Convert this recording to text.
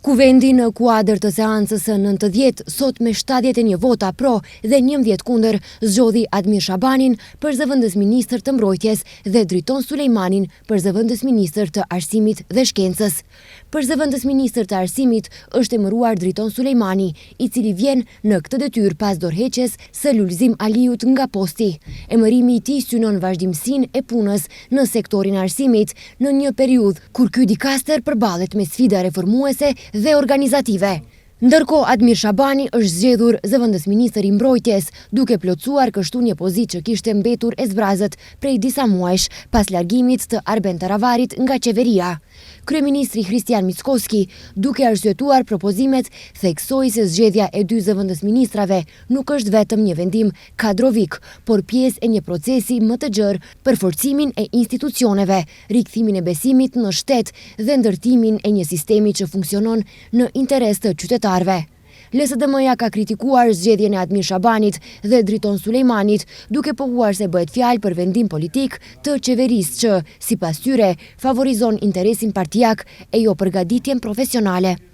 Kuvendi në kuadër të seancës së 90, sot me 71 vota pro dhe 11 kundër, zgjodhi Admir Shabanin për zëvendës ministër të mbrojtjes dhe Driton Sulejmanin për zëvendës ministër të arsimit dhe shkencës. Për zëvendës ministër të arsimit është emëruar Driton Sulejmani, i cili vjen në këtë detyrë pas dorëheqjes së Lulzim Aliut nga posti. Emërimi i tij synon vazhdimsinë e punës në sektorin e arsimit në një periudhë kur ky dikaster përballet me sfida reformuese dhe organizative. Ndërkohë, Admir Shabani është zgjedhur zëvendës ministër i mbrojtjes, duke plotësuar kështu një pozitë që kishte mbetur e zbrazët prej disa muajsh pas largimit të Arben Taravarit nga qeveria. Kryeministri Kristian Mickoski, duke arsyetuar propozimet, theksoi se zgjedhja e dy zëvendës ministrave nuk është vetëm një vendim kadrovik, por pjesë e një procesi më të gjerë për forcimin e institucioneve, rikthimin e besimit në shtet dhe ndërtimin e një sistemi që funksionon në interes të qytetarëve. LSDM-ja ka kritikuar zgjedhjen e Admir Shabanit dhe Driton Sulejmanit, duke pohuar se bëhet fjalë për vendim politik të qeverisë që, sipas tyre, favorizon interesin partijak e jo përgatitjen profesionale.